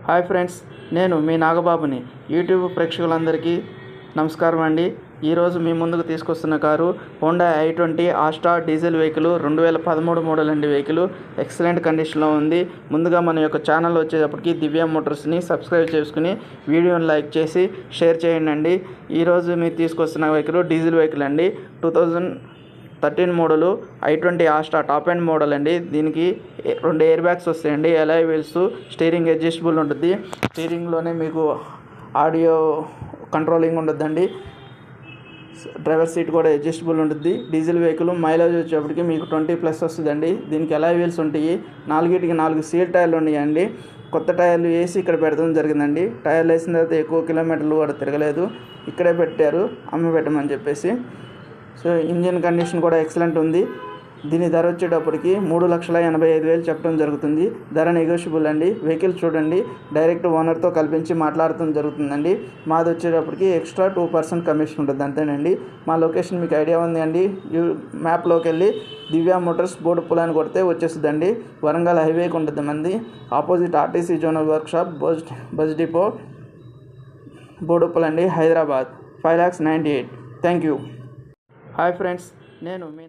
Hi friends, నేను మీ నాగబాబుని. YouTube ప్రేక్షకులందరికీ నమస్కారం అండి. ఈరోజు మీ ముందుకు తీసుకొస్తున్న car Honda i20 Asta diesel vehicle 2013 model అండి. వెహికల్ ఎక్సలెంట్ కండిషన్లో ఉంది. ముందుగా మన యొక్క ఛానల్ వచ్చేటప్పటికి దివ్య మోటార్స్ని సబ్స్క్రైబ్ చేసుకుని వీడియోని లైక్ చేసి షేర్ చేయండి. ఈరోజు మీరు తీసుకొస్తున్న వెహికల్ డీజిల్ వెహికల్ అండి. 2013 model i20 Asta top end model అండి. దీనికి 2 ఎయిర్ బ్యాగ్స్ వస్తాయండి, అలాయ్ వీల్స్, స్టీరింగ్ అడ్జస్టబుల్ ఉంటుంది. స్టీరింగ్లోనే మీకు ఆడియో కంట్రోలింగ్ ఉంటుందండి. డ్రైవర్ సీట్ కూడా అడ్జస్టబుల్ ఉంటుంది. డీజిల్ వెహికల్ మైలేజ్ వచ్చేప్పటికి మీకు 20+ వస్తుందండి. దీనికి అలాయ్ వీల్స్ ఉంటాయి. 4 సీల్ టైర్లు ఉన్నాయండి. కొత్త టైర్లు వేసి ఇక్కడ పెట్టడం జరిగిందండి. టైర్లు వేసిన తర్వాత ఎక్కువ కిలోమీటర్లు కూడా తిరగలేదు. ఇక్కడే పెట్టారు అమ్మ పెట్టమని చెప్పేసి. సో ఇంజిన్ కండిషన్ కూడా ఎక్సలెంట్ ఉంది. దీని ధర వచ్చేటప్పటికి 3,85,000 చెప్పడం జరుగుతుంది. ధర నెగోషియబుల్ అండి. వెహికల్ చూడండి, డైరెక్ట్ ఓనర్తో కల్పించి మాట్లాడటం జరుగుతుందండి. మాది వచ్చేటప్పటికి ఎక్స్ట్రా 2% కమిషన్ ఉంటుంది, అంతేనండి. మా లొకేషన్ మీకు ఐడియా ఉంది అండి. మ్యాప్లోకి వెళ్ళి దివ్య మోటార్స్ బోడుపుల్ అని కొడితే వచ్చేస్తుందండి. వరంగల్ హైవేకి ఉంటుంది మంది. Opposite RTC zonal workshop, bus depot, Boduppal అండి, Hyderabad. 5,98,000. Thank you. Hi friends, నేను మీ